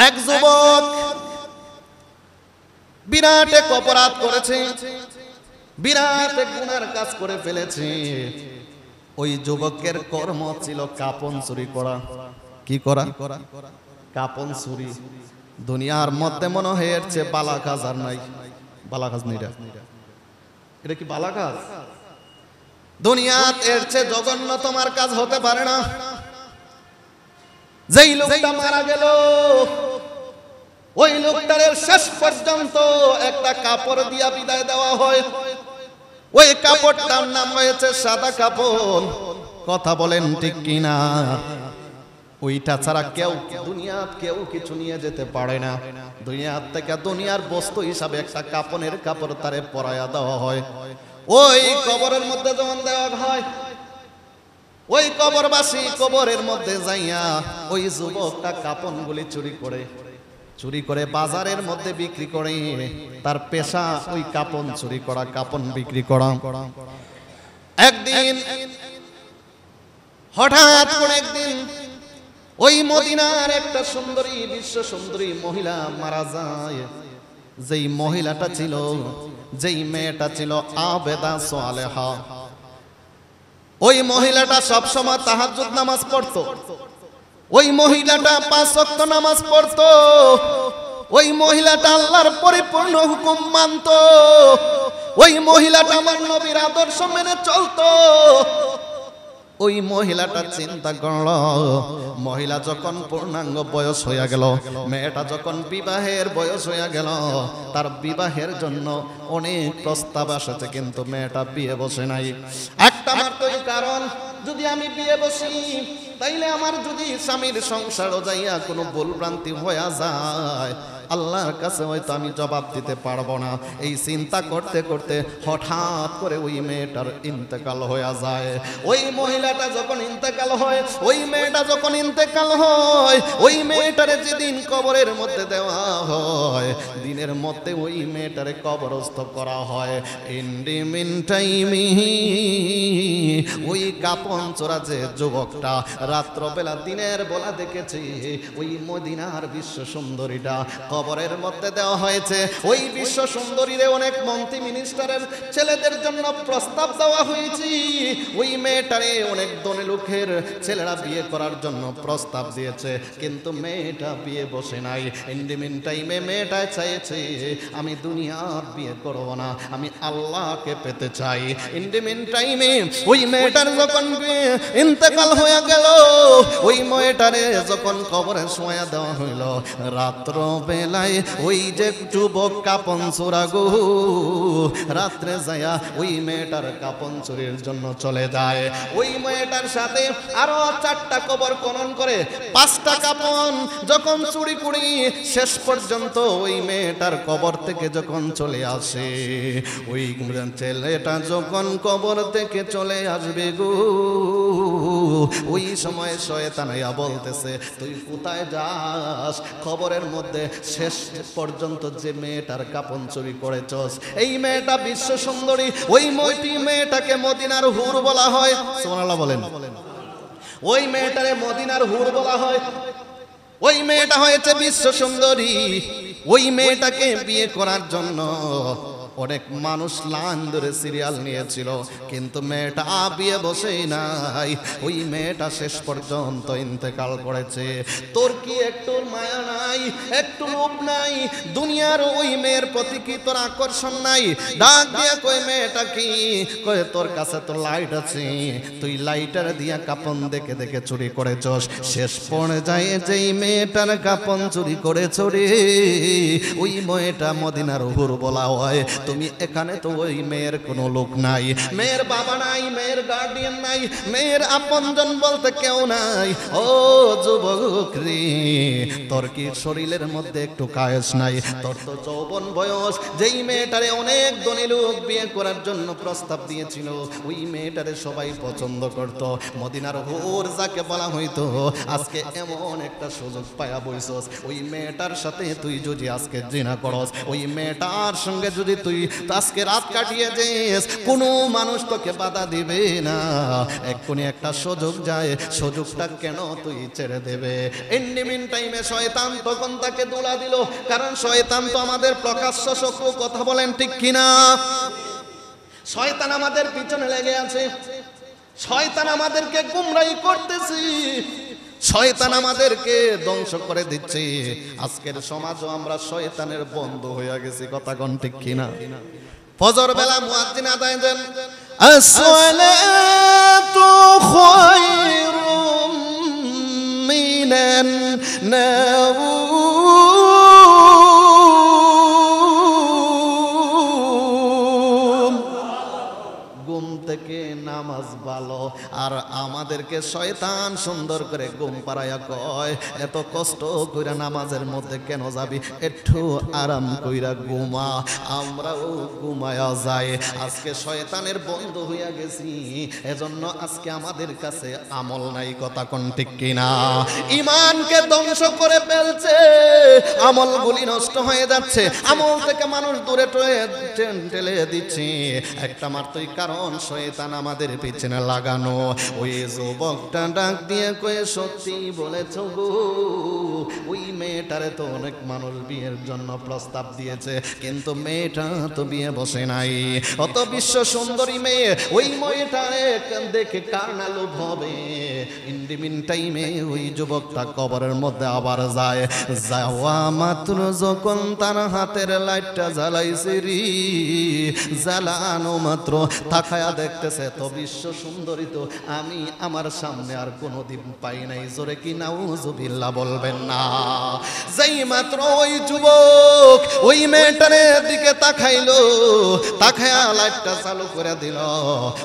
এক যুবক বিরাট এক অপরাধ করেছে, বিরাট এক গুনার কাজ করে ফেলেছে। ওই যুবকের কর্ম ছিল কাপন চুরি করা। কি করা? কাপন চুরি। দুনিয়ার মধ্যে মনে হয় এর চেয়ে বালা কাজ আর নাই। বালা কাজ নেই, এটা কি বালা কাজ? দুনিয়াত এর চেয়ে জঘন্য তোমার কাজ হতে পারে না। যেই লোকটা মারা গেল ওই লোকটার শেষ পর্যন্ত একটা কাপড় দিয়া বিদায় দেওয়া হয়। ওই কাপড়টার নাম হয়েছে সাদা কাপড়। কথা বলেন ঠিক কিনা? ওইটা ছাড়া কেউ দুনিয়াত কেউ কিছু নিয়ে যেতে পারে না। দুনিয়ার থেকে দুনিয়ার বস্তু হিসাবে একটা কাপড়ের কাপড় তারে পরায়া দেওয়া হয়। ওই কবরের মধ্যে যখন দেওয়া হয়, ওই কবরবাসী কবরের মধ্যে যাইয়া ওই যুবকটা কাপড়গুলি চুরি করে বাজারের মধ্যে বিক্রি করে। তার পেশা ওই কাপড় চুরি করা, কাপড় বিক্রি করা। একদিন হঠাৎ করে একদিন ওই মদিনার একটা সুন্দরী, বিশ্ব সুন্দরী মহিলা মারা যায়। যেই মহিলাটা ছিল, যেই মেয়েটা ছিল আবেদা সালেহা, ওই মহিলাটা সবসময় তাহাজ্জুদ নামাজ পড়তো। ওই মহিলাটা 5 ওয়াক্ত নামাজ পড়তো। ওই মহিলাটা আল্লাহর পরিপূর্ণ হুকুম মানতো। ওই মহিলাটা আমার নবীর আদর্শ মেনে চলতো। ওই মহিলাটা চিন্তা করল, মহিলা যখন পূর্ণাঙ্গ বয়স হইয়া গেল, মেয়েটা যখন বিবাহের বয়স হইয়া গেল, তার বিবাহের জন্য অনেক প্রস্তাব আসছে, কিন্তু মেয়েটা বিয়ে বসে নাই। একটা মাত্রই কারণ, যদি আমি বিয়ে বসি তাইলে আমার যদি স্বামীর সংসারও যাইয়া কোনো ভুল ভ্রান্তি হইয়া যায়, আল্লাহর কাছে হয়তো আমি জবাব দিতে পারবো না। এই চিন্তা করতে করতে হঠাৎ করে ওই মেয়েটার ইন্তেকাল হয়ে যায়। ওই মহিলাটা যখন ইন্তেকাল হয়, ওই মেয়েটা যখন ইন্তেকাল হয়, ওই মেয়েটারে যেদিন কবরের মধ্যে দেওয়া হয়, দিনের মধ্যে ওই মেয়েটারে কবরস্থ করা হয়। ইন্ডিমিন টাইমি ওই কাপন চোরা যে যুবকটা রাত্রবেলা দিনের বেলা দেখেছি ওই মদিনার বিশ্ব সুন্দরীটা কবরের মধ্যে দেওয়া হয়েছে। ওই বিশ্ব সুন্দরীরে অনেক মন্ত্রী মিনিস্টারের ছেলেদের জন্য প্রস্তাব দেওয়া হয়েছে। ওই মেয়েটারে অনেক ধনী লোকের ছেলেরা বিয়ে করার জন্য প্রস্তাব দিয়েছে, কিন্তু মেয়েটা বিয়ে বসে নাই। ইন্ডিমিন টাইমে মেয়েটা চাইছে আমি দুনিয়ার বিয়ে করব না, আমি আল্লাহকে পেতে চাই। ইন্ডিমিন টাইমে ওই মেয়েটার যখন ইন্তেকাল হয়ে গেল, ওই মেয়েটারে যখন কবরে শোয়া দেওয়া হইল, রাত্র বেলায় ওই যে যুবক কাপন চোরা গো রাত্রে যায়া ওই মেয়েটার কাপন চুরির জন্য চলে যায়। ওই মেয়েটার সাথে আরো 4টা কবর খনন করে 5টা কাপন যখন চুরি করি, শেষ পর্যন্ত ওই মেয়েটার কবর থেকে যখন চলে আসে, ওই ছেলেটা যখন কবর থেকে চলে আসবে গো, ওই সময় শয়তান আইয়া বলতেছে তুই কোথায় যাস? কবরের মধ্যে শেষ পর্যন্ত যে মেয়েটার কাপন চুরি করেছস, এই মেয়েটা বিশ্ব সুন্দরী। ওই মেয়েটাকে মদিনার হুর বলা হয়। সুবহানাল্লাহ বলেন। ওই মেয়েটারে মদিনার হুর বলা হয়। ওই মেয়েটা হয়েছে বিশ্ব সুন্দরী। ওই মেয়েটাকে বিয়ে করার জন্য অনেক মানুষ লাইন ধরে সিরিয়াল নিয়েছিল, কিন্তু মেয়েটা বিয়ে বসেই নাই। ওই মেয়েটা শেষ পর্যন্ত ইন্তেকাল করেছে। তোর কি একটু মায়া নাই, একটু লোভ নাই? দুনিয়ার ওই মেয়ের প্রতি কি তোর আকর্ষণ নাই? ডাক দিয়া কই মেয়েটা কি কই, তোর কাছে তো লাইট আছে, তুই লাইটার দিয়া কাপন দেখে দেখে চুরি করেছস। শেষ পর্যায়ে যেই মেয়েটার কাপন চুরি করেছ রে, ওই মেয়েটা মদিনার হুর বলা হয়। তুমি এখানে তো ওই মেয়ের কোনো লোক নাই, মেয়ের বাবা নাই, মেয়ের গার্ডিয়ান নাই, মেয়ের আপনজন বলতে কেউ নাই। ও যুবক রে, তোর কি শরীরের মধ্যে একটু কায়েস নাই? তোর তো যৌবন বয়স। যেই মেয়েটারে অনেক ধনী লোক বিয়ে করার জন্য প্রস্তাব দিয়েছিল, ওই মেয়েটারে সবাই পছন্দ করত। মদিনার হুর যাকে বলা হইতো, আজকে এমন একটা সুযোগ পায়া বইছস। ওই মেয়েটার সাথে তুই যদি আজকে জিনা করস, ওই মেয়েটার সঙ্গে যদি তুই আজকে রাত কাটিয়ে যাস, কোনো মানুষ তোকে বাধা দিবে না। এক্ষুনি একটা সুযোগ যায়, সুযোগটা কেন তুই ছেড়ে দেবে? ইন্ডিমিন টাইমে শয়তান তখন তাকে দোলা দিল, কারণ শয়তান তো আমাদের প্রকাশ্য শত্রু, কথা বলেন ঠিক কিনা? শয়তান আমাদের পিছনে লেগে আছে, শয়তান আমাদেরকে গুমরাহি করতেছে, শয়তান আমাদেরকে ধ্বংস করে দিচ্ছে। আজকের সমাজও আমরা শয়তানের বন্ধু হয়ে গেছি, কথা কোন ঠিক কিনা? ফজর বেলা মুয়াজ্জিন আদায় দেন, আসসালাতু খায়রুম মিনান নাওম। ঘুম থেকে নামাজ ভালো, আর আমাদেরকে শয়তান সুন্দর করে ঘুম পাড়াইয়া কয়, এত কষ্ট কইরা নামাজের মধ্যে কেন যাবি, একটু আরাম কইরা ঘুমা। আমরাও ঘুমায়া যাই। আজকে শয়তানের বন্ধু হইয়া গেছি, এজন্য আজকে আমাদের কাছে আমল নাই, কথা কোন ঠিক কিনা? ঈমানকে ধ্বংস করে ফেলছে, আমলগুলি নষ্ট হয়ে যাচ্ছে, আমল থেকে মানুষ দূরে ঠেলে দিচ্ছে। একটা মাত্রই কারণ, শয়তান আমাদের পিছনে লাগানো। ওই যুবকটা ডাক দিয়ে কয়ে, সত্যি বলেছ গো, ওই মেয়েটারে তো অনেক মানুষ বিয়ের জন্য প্রস্তাব দিয়েছে, কিন্তু মেয়েটা তো বিয়ে বসে নাই। অত বিশ্ব সুন্দরী মেয়ে, ওই মেয়েটারে দেখে কার না লোভ হবে? ইন্ডিমিন টাইমে ওই যুবকটা কবরের মধ্যে আবার যায়। যাওয়া মাত্র যখন তার হাতের লাইটটা জ্বালাইছে রে, জ্বালানো মাত্র তাকায়া দেখতেছে তো বিশ্ব সুন্দরী তো আমি আমার সামনে আর কোনোদিন পাই নাই। জোরে কি নাউজুবিল্লাহ বলবেন না? যেই মাত্র ওই যুবক ওই মেয়েটার দিকে তাকাইলো, তাকায়া লাইটটা চালু করে দিল।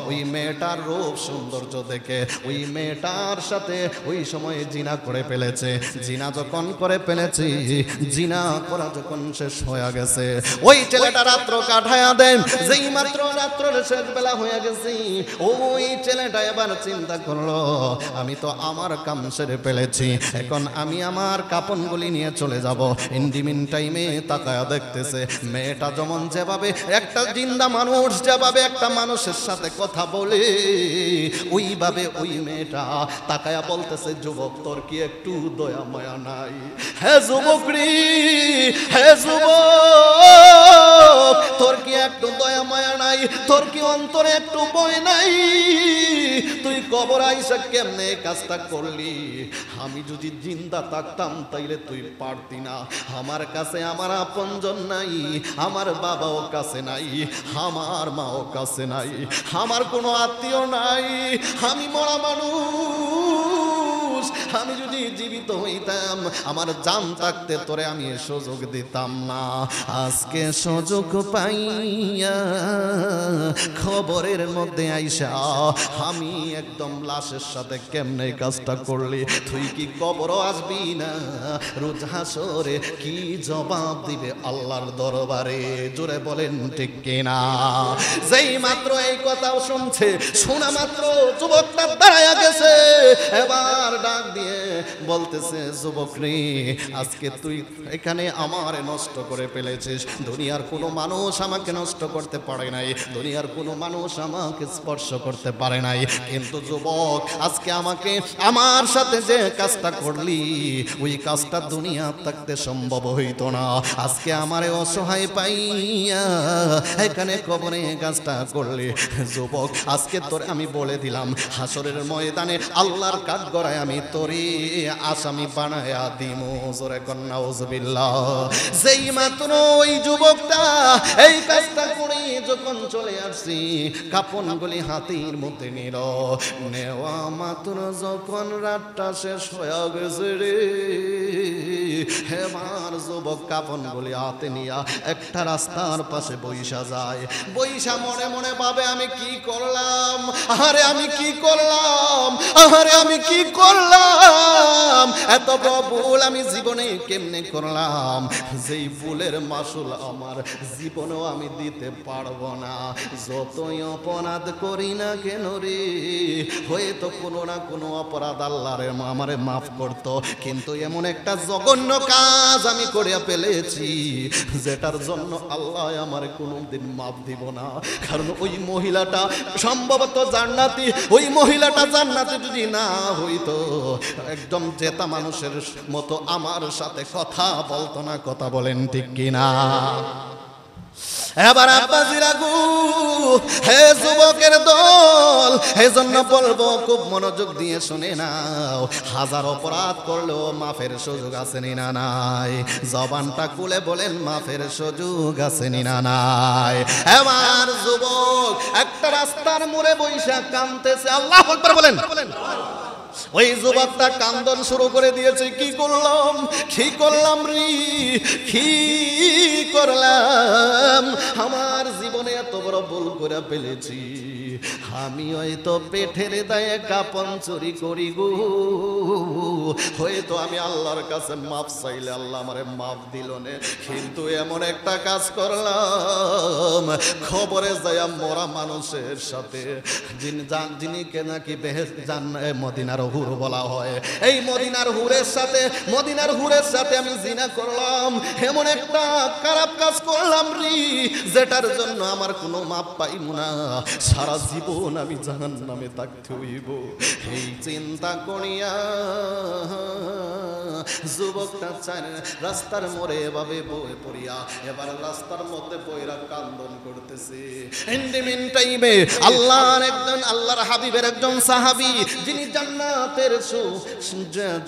ওই মেয়েটার রূপ সৌন্দর্য দেখে ওই মেয়েটার সাথে ওই সময় জিনা করে ফেলেছে। জিনা যখন করে ফেলেছে, জিনা করা যখন শেষ হয়ে গেছে, ওই ছেলেটা রাত্র কাটায়া দেন। যেই মাত্র রাত্রের শেষ বেলা হয়ে গেছে, ওই ছেলেটা এবার চিন্তা করলো, আমি তো আমার কাম সেরে ফেলেছি, এখন আমি আমার কাপনগুলি নিয়ে চলে যাব। ইন্ডিমিন টাইমে তাকায়া দেখতেছে মেয়েটা যেমন যেভাবে একটা জিন্দা মানুষ যেভাবে একটা মানুষের সাথে কথা বলে, ওইভাবে ওই মেয়েটা তাকায়া বলতেছে, যুবক তোর কি একটু দয়া মায়া নাই? হে যুবক রে, হে যুবক, তোর কি একটু দয়া মায়া নাই? তোর কি অন্তরে একটু ভয় নাই? তুই কবর আইসা কেমনে কাজটা করলি? আমি যদি জিন্দা থাকতাম তাইলে তুই পারতি না। আমার কাছে আমার আপনজন নাই, আমার বাবাও কাছে নাই, আমার মাও কাছে নাই, আমার কোনো আত্মীয় নাই, আমি মরা মানুষ। আমি যদি জীবিত হইতাম, আমার জান থাকতে তোরে আমি সুযোগ দিতাম না। আজকে সুযোগ পাইয়া খবরের মধ্যে আইসা আমি একদম লাশের সাথে কেমনে কাজটা করলি? তুই কি কবরও আসবি না? রোজ হাসরে কি জবাব দিবে আল্লাহর দরবারে? জোরে বলেন ঠিক কিনা? যেই মাত্র এই কথাও শুনছে, শোনা মাত্র যুবকটা দাঁড়ায়া গেছে। এবার ডাক দিয়ে বলতেছে, যুবক রে, আজকে তুই এখানে আমারে নষ্ট করে ফেলেছিস। দুনিয়ার কোনো মানুষ আমাকে নষ্ট করতে পারে নাই, দুনিয়ার কোনো মানুষ আমাকে স্পর্শ করতে পারে নাই, কিন্তু যুবক আজকে আমাকে আমার সাথে যে কাজটা করলি, ওই কাজটা দুনিয়া থাকতে সম্ভব হইতো না। আজকে আমারে অসহায় পাইয়া এখানে কবরে কাজটা করলি। যুবক আজকে তোর আমি বলে দিলাম, হাসরের ময়দানে আল্লাহর কাঠগড়ায় আমি তোরে আসামি বানায়া দিমু। জোরে কন্যা উজবিল্লাহ। যেই মাত্র ওই যুবকটা এই কাজটা করে যখন চলে আসছি, কাপনগুলি হাতের মধ্যে নিল, নেওয়া মাত্র যখন রাতটা শেষ হয়ে গেছে রে, এবার যুবক কাপনগুলি হাতে নিয়া একটা রাস্তার পাশে বইসা যায়। বইসা মনে মনে ভাবে, আমি কি করলাম? আরে আমি কি করলাম? আরে আমি কি করলাম? আল্লাহ এত বড় ভুল আমি জীবনে কেমনে করলাম, যেই ভুলের মাসুল আমার জীবনেও আমি দিতে পারবো না। যতই অপরাধ করি না কেন রে, হয়তো কোনো না কোনো অপরাধ আল্লাহ রে আমারে মাফ করতো, কিন্তু এমন একটা জঘন্য কাজ আমি করিয়া ফেলেছি যেটার জন্য আল্লাহ আমার কোনোদিন মাফ দিব না। কারণ ওই মহিলাটা সম্ভবত জান্নাতি, ওই মহিলাটা জান্নাতি যদি না হইতো একদম জেতা মানুষের মতো আমার সাথে কথা বলতো না। কথা বলেন ঠিক কিনা? এবার আব্বাজিরা গো, হে যুবকের দল, এজন্য বলবো খুব মনোযোগ দিয়ে শুনে নাও, হাজার অপরাধ করলেও মাফের সুযোগ আছে না নাই? জবানটা খুলে বলেন মাফের সুযোগ আছে না নাই? এবার যুবক একটা রাস্তার মোড়ে বৈশা কাঁদতেছে, আল্লাহু আকবার বলেন। ওই যুবকটা কান্দন শুরু করে দিয়েছে, কি করলাম, কি করলাম রে, কি করলাম, আমার জীবনে এত বড় ভুল করে ফেলেছি, আমি হয়তো পেটের দায়ে কাপন চুরি করি গো, হয়তো আমি আল্লাহর কাছে মাফ চাইলে আল্লাহ আমারে মাফ দিল না, কিন্তু এমন একটা কাজ করলাম খবরে যায় মরা মানুষের সাথে, যিনিকে নাকি বেহেশত জান্নাত মদিনার হুর বলা হয়, এই মদিনার হুরের সাথে আমি জিনা করলাম, এমন একটা খারাপ কাজ করলাম রে যেটার জন্য আমার কোনো মাপ পাইব না, সারা জীবন আমি জাহান্নামে থাকতে হইব। এই চিন্তা করিয়া যুবকটা চায় রাস্তার মোড়ে এভাবে বয়ে পড়িয়া এবার রাস্তার মধ্যে বইরা কান্দন করতেছে। ইন্ডিমিন টাইমে আল্লাহর হাবিবের একজন সাহাবী, যিনি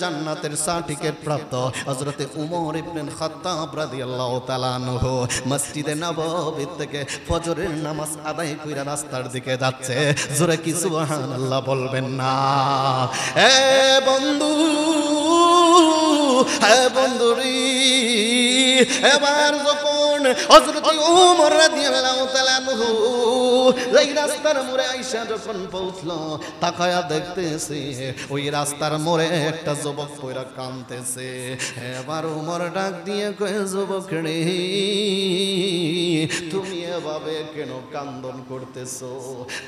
জান্নাতের সার্টিফিকেট প্রাপ্ত হযরত উমর ইবনে খাত্তাব রাদিয়াল্লাহু তাআলা আনহু মসজিদে নববী থেকে ফজরের নামাজ আদায় কইরা রাস্তার দিকে যাচ্ছে। জোরে কি সুবহানাল্লাহ বলবেন না? এ বন্ধু, হে বন্ধুরি, এবার যখন হযরত উমর রাদিয়াল্লাহু তাআলা আনহু এই রাস্তার মোড়ে আইসা যখন পৌঁছলো, তাকায়া দেখতেছে ওই রাস্তার মোড়ে একটা যুবক পয়রা কাঁদতেছে। এবার উমর ডাক দিয়ে কয়, যুবক রে, তুমি এভাবে কেন কান্দন করতেছো?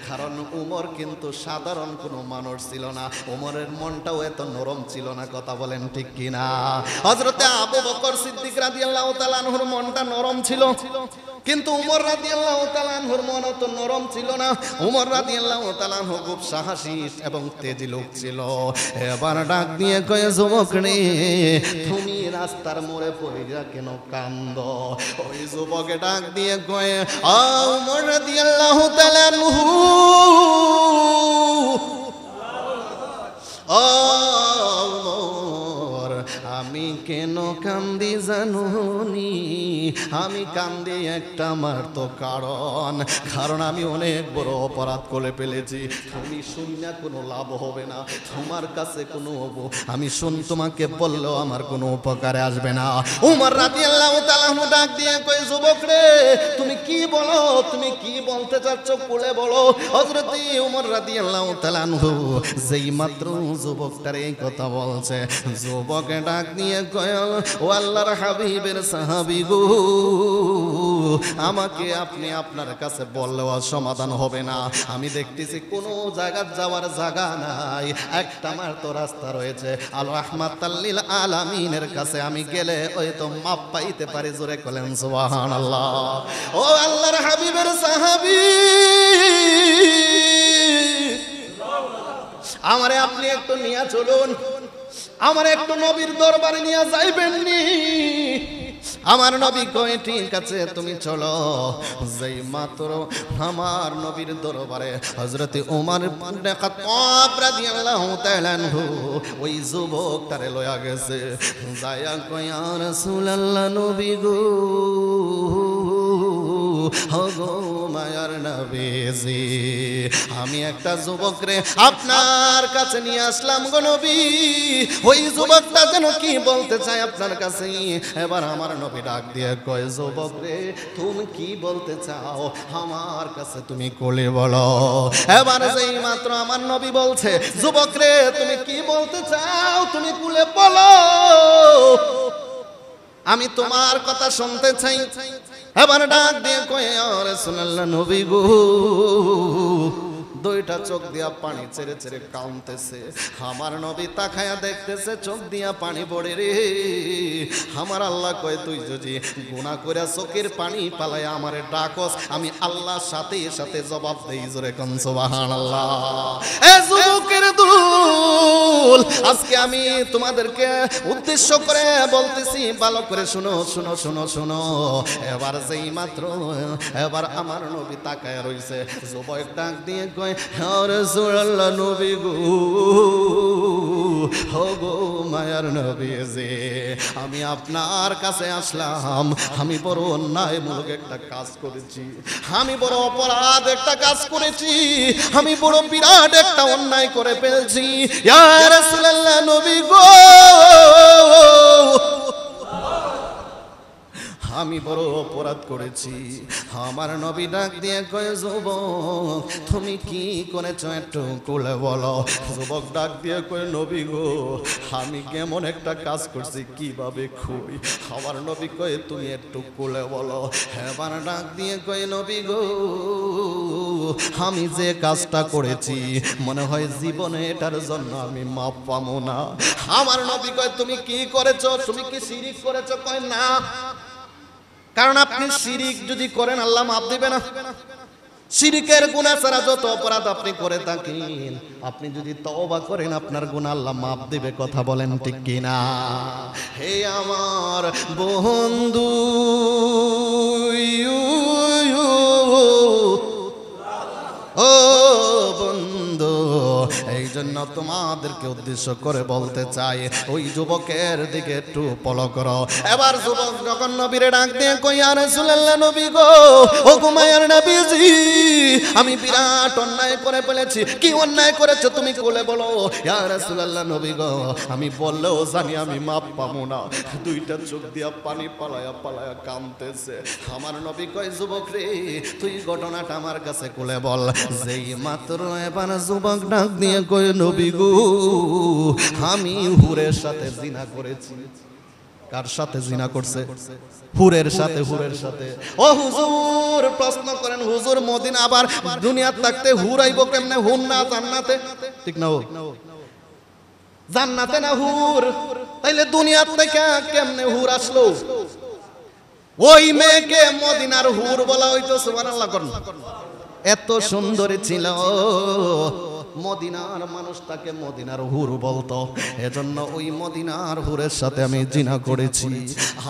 কারণ উমর কিন্তু সাধারণ কোনো মানুষ ছিল না, উমরের মনটাও এত নরম ছিল না। কথা বলেন ঠিক কিনা? হযরতে আবু বকর সিদ্দিক রাদিয়াল্লাহু তাআলা আনহুর মনটা নরম ছিল, কিন্তু উমর রাদিয়াল্লাহু তাআলা আনহুর মন অত নরম ছিল না। উমর রাদিয়াল্লাহু তাআলা আনহু খুব সাহসী এবং তেজি লোক ছিল। এবার ডাক দিয়ে কয়, যুবক রে, তুমি রাস্তার মোড়ে পড়িয়া কেন কান্দো? ওই যুবকে ডাক দিয়ে কয়, উমর রাদিয়াল্লাহু তাআলা আনহু, আমি কেন কান্দি জানুনি? আমি কান্দি একটা আমার তো কারণ আমি অনেক বড় অপরাধ করে ফেলেছি। তুমি শুনলে কোনো লাভ হবে না, তোমার কাছে কোনো তোমাকে বললেও আমার কোনো উপকারে আসবে না। উমর রাদিয়াল্লাহু তাআলা ডাক দিয়ে কই, যুবক রে, তুমি কি বলো, তুমি কি বলতে চাচ্ছ বলে বলো। হযরত উমর রাদিয়াল্লাহু তাআলা যেই মাত্র যুবকটার এই কথা বলছে, যুবকে ডাক নিয়ে কয়, ও আল্লাহর হাবিবের সাহাবী গো, আমাকে আপনি আপনার কাছে বললেও সমাধান হবে না। আমি দেখতেছি কোনো জায়গা যাওয়ার জায়গা নাই, একটা মাত্র রাস্তা রয়েছে, আল রাহমাতাল লিল আলামিনের কাছে আমি গেলে হয়তো মাপ পাইতে পারি। জোরে বলেন সুবহানাল্লাহ। ও আল্লাহর হাবিবের সাহাবী, আমারে আপনি একটু নিয়ে চলুন, আমার একটু নবীর দরবারে নিয়ে যাইবেন নি? আমার নবী কয়, ঠিক আছে তুমি চলো। যেই মাত্র আমার নবীর দরবারে হযরত ওমর ইবনে খাত্তাব রাদিয়াল্লাহু তাআলা আনহু ওই যুবকটারে লয়া গেছে, যায়া কয়, ইয়া রাসূলুল্লাহ, নবী গো, ওগো মায়ার নবীজি, আমি একটা যুবক রে আপনার কাছে নিয়ে আসলাম গো নবী। ওই যুবকটা যেন কি বলতে চায় আপনার কাছে। এবার আমার নবী নবী ডাক দিয়ে কয় যুবক রে তুমি কি বলতে চাও আমার কাছে তুমি কোলে বলো। এবার যেই মাত্র আমার নবী বলছে যুবক রে তুমি কি বলতে চাও তুমি কোলে বলো, আমি তোমার কথা শুনতে চাই। এবার ডাক দিয়ে কয় ইয়া রাসূলুল্লাহ নবী গো, দুইটা চোখ দিয়া পানি ছেড়ে ছেড়ে কাঁদতেছে। আমার নবী তাকায়া দেখতেছে চোখ দিয়া পানি পড়ে রে। আমার আল্লাহ কয় তুই যদি গুনাহ করে চোখের পানি পালায় আমারে ডাকস আমি আল্লাহর সাথে সাথে জবাব দেই। জোরে কোন সুবহানাল্লাহ। এ যুবকের দুল, আজকে আমি তোমাদেরকে উদ্দেশ্য করে বলতেছি, ভালো করে শুনো শুনো শুনো শুনো। এবার যেই মাত্র এবার আমার নবী তাকায় রইছে, যুবক ডাক দিয়ে কয় ইয়া রাসূলুল্লাহ নবী গো, ও গো মায়ার নবী জি, আমি আপনার কাছে আসলাম, আমি বড় অন্যায়মূলক একটা কাজ করেছি, আমি বড় অপরাধ একটা কাজ করেছি, আমি বড় বিরাট একটা অন্যায় করে ফেলছি ইয়া রাসূলুল্লাহ নবী গো, আমি বড় অপরাধ করেছি। আমার নবী ডাক দিয়ে কয় যুবক তুমি কি করেছো একটু কোলে বলো। যুবক ডাক দিয়ে কয় নবী গো আমি কেমন একটা কাজ করছি কিভাবে খুবই। আমার নবী কয় তুমি একটু কোলে বলো। এবার ডাক দিয়ে কয় নবী গো আমি যে কাজটা করেছি মনে হয় জীবনে এটার জন্য আমি মাপ পাবো না। আমার নবী কয় তুমি কি করেছো, তুমি কি শিরিক করেছো? কয় না, কারণ আপনি শিরিক যদি করেন আল্লাহ মাফ দিবে না। শিরিকের গুনাহ ছাড়া যত অপরাধ আপনি করে থাকেন আপনি যদি তওবা করেন আপনার গুনাহ আল্লাহ মাফ দিবে। কথা বলেন ঠিক কি না? হে আমার বন্ধু ও বন্ধু, এই জন্য তোমাদেরকে উদ্দেশ্য করে বলতে চাই ওই যুবকের দিকে একটু ফলো করো। এবার যুবক যখন নবীরে ডাক দিয়ে কই ইয়া রাসূলুল্লাহ নবী গো, ও গো মায়ার নবীজি আমি বিরাট অন্যায় করে ফেলেছি। কি অন্যায় করেছো তুমি কোলে বলো। ইয়া রাসূলুল্লাহ নবী গো আমি বললেও জানি আমি মাপ পাবো না। দুইটা চোখ দিয়া পানি পালায়া পালায়া কাঁদতেছে। আমার নবী কয় যুবক রে তুই ঘটনাটা আমার কাছে কোলে বল। যেই মাত্র এবার যুবক ডাক দিয়ে কয় নবী গো আমি হুরের সাথে জিনা করেছি। কার সাথে জিনা করছে? হুরের সাথে। হুরের সাথে। ও হুজুর প্রশ্ন করেন হুজুর মদিনা আবার দুনিয়াত থাকতে হুর আইব কেমনে? হুর না জান্নাতে? ঠিক না? ও জান্নাতে না হুর, তাইলে দুনিয়াত থেকে কেমনে হুর আসলো? ওই মেয়েকে মদিনার হুর বলা হইতো। সুবহানাল্লাহ করুন। এত সুন্দরী ছিল মদিনার মানুষ তাকে মদিনার হুর বলতো, এজন্য ওই মদিনার হুরের সাথে আমি জিনা করেছি।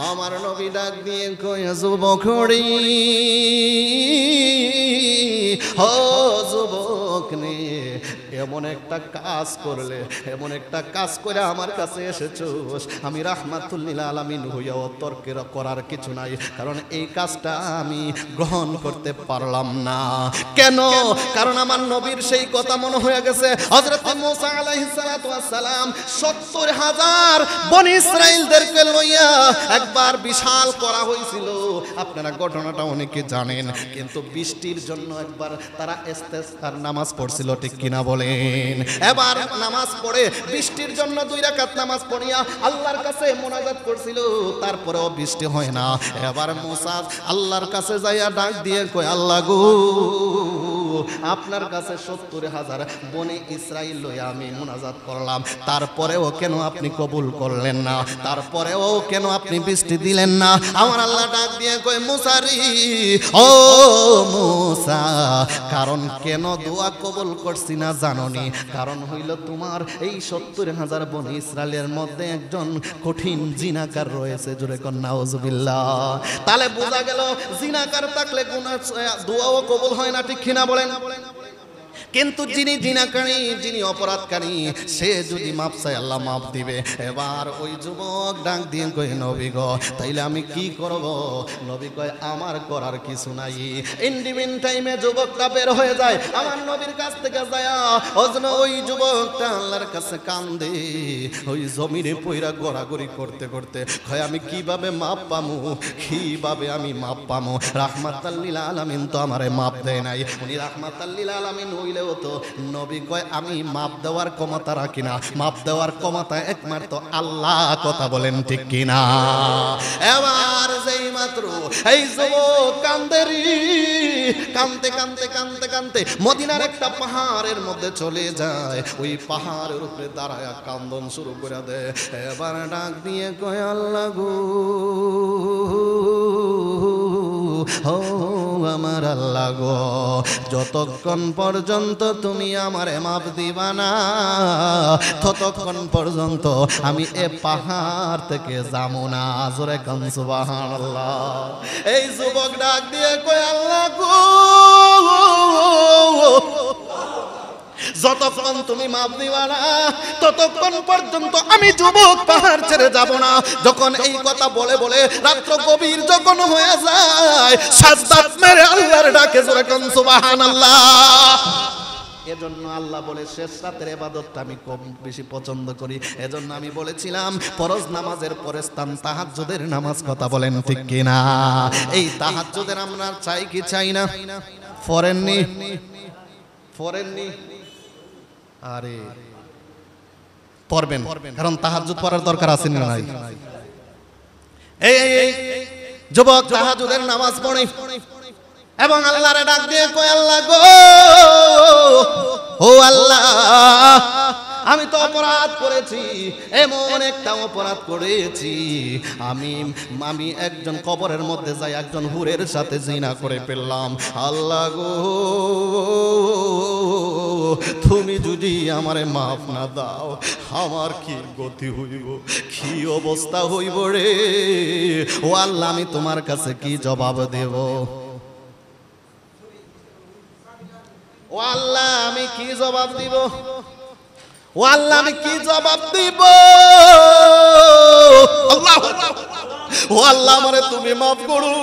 আমার নবী ডাক দিয়ে কয় যুবক রে ও যুবক নে এমন একটা কাজ করলে, এমন একটা কাজ করে আমার কাছে এসেছোস, আমি রাহমাতুল লিল আলামিন হইয়াও তর্কের করার কিছু নাই, কারণ এই কাজটা আমি গ্রহণ করতে পারলাম না। কেন? কারণ আমার নবীর সেই কথা মনে হয়ে গেছে। হযরত মুসা আলাইহিস সালাতু ওয়াস সালাম ৭০,০০০ বনি ইসরাইলদেরকে লইয়া একবার বিশাল করা হয়েছিল। আপনারা ঘটনাটা অনেকে জানেন, কিন্তু বৃষ্টির জন্য একবার তারা ইস্তেসকার নামাজ পড়ছিল, ঠিক কিনা বলেন? এবার নামাজ পড়ে বৃষ্টির জন্য 2 রাকাত নামাজ পড়িয়া আল্লাহর কাছে মুনাজাত করছিল, তারপরেও বৃষ্টি হয় না। এবার মুসা আল্লাহর কাছে যাইয়া ডাক দিয়ে কয় আল্লাহ গো আপনার কাছে ৭০,০০০ বনি ইসরাইল লইয়া আমি মুনাজাত করলাম, তারপরেও কেন আপনি কবুল করলেন না? তারপরেও কেন আপনি বৃষ্টি দিলেন না? আমার আল্লাহ ডাক দিয়ে কয় মুসা রে ও মুসা, কারণ কেন দোয়া কবুল করছি না জানোনি? কারণ হইল তোমার এই ৭০,০০০ বনি ইসরাইলের মধ্যে একজন কঠিন জিনাকার রয়েছে। জোরে কর নাউজুবিল্লাহ। তাহলে বোঝা গেল জিনাকার থাকলে গুনাহ দোয়াও কবুল হয় না, ঠিক কিনা বলেন? কিন্তু যিনি জিনাকারী, যিনি অপরাধকারী, সে যদি মাপ চায় আল্লাহ মাপ দিবে। এবার ওই যুবক ডাক দিয়ে কই, নবী গো তাইলে আমি কি করব? নবী কয়, আমার করার কিছু নাই। ইন্ডিমিন টাইমে যুবকটা বের হয়ে যায় আমার নবীর কাছ থেকে যায়। ওই যুবকটা আল্লাহর কাছে কান্দে, ওই জমিনে পয়রা গড়াগড়ি করতে করতে কয়, আমি কিভাবে মাপ পামু, কিভাবে আমি মাপ পামু? রাহমাতাল লিল আলামিন তো আমারে মাপ দেয় নাই। উনি রাহমাতাল লিল আলামিন হইলেও তো নবী কয়, আমি মাপ দেওয়ার ক্ষমতা রাখি না, মাপ দেওয়ার ক্ষমতা একমাত্র আল্লাহ। কথা বলেন ঠিক কিনা? এবার যেই মাত্র এই যুবক কান্দেরি, কানতে কানতে কানতে কানতে মদিনার একটা পাহাড়ের মধ্যে চলে যায়। ওই পাহাড়ের উপরে দাঁড়ায় কান্দন শুরু করে দেয়। এবার ডাক দিয়ে কয়, আল্লাহ গো, ও আমার আল্লাহ গো, যতক্ষণ পর্যন্ত তুমি আমারে মাপ দিবা না, ততক্ষণ পর্যন্ত আমি এ পাহাড় থেকে যাবো না। জোরে কান সুবহানাল্লাহ। এই যুবক ডাক দিয়ে কয়, আল্লাহ গো, যতক্ষণ তুমি মাপ দিবা না, ততক্ষণ পর্যন্ত আমি যুবক পাহাড় ছেড়ে যাব না। যখন এই কথা বলে বলে রাত্র গভীর যখন হয়ে যায়, সাজদাত মেরে আল্লাহর ডাকে জোরে কান সুবহানাল্লাহ। এজন্য আল্লাহ বলে শেষ রাতের ইবাদতটা আমি কম বেশি পছন্দ করি। এজন্য আমি বলেছিলাম ফরজ নামাজের পরে স্থান তাহাজ্জুদের নামাজ। কথা বলেন ঠিক কিনা? এই তাহাজ্জুদের আমরা চাই কি চাই না? ফরেননি ফরেননি আরে পড়বেন, কারণ তাহাজ্জুদ পড়ার দরকার আছে না নাই? এই যুবক তাহাজ্জুদের নামাজ পড়ে এবং আল্লাহরে ডাক দিয়ে কয়, আল্লাহ গো, ও আল্লাহ, আমি তো অপরাধ করেছি, এমন একটা অপরাধ করেছি, আমি একজন কবরের মধ্যে যাই একজন হুরের সাথে জিনা করে ফেললাম। আল্লাহ গো, তুমি যদি আমারে মাফ না দাও, আমার কি গতি হইব, কি অবস্থা হইব রে? ও আল্লাহ, আমি তোমার কাছে কি জবাব দেব? ও আল্লাহ, আমি কি জবাব দিব? ও আল্লাহ, আমি কি জবাব দিব? আল্লাহ, ও আল্লাহ, আমারে তুমি মাফ করো।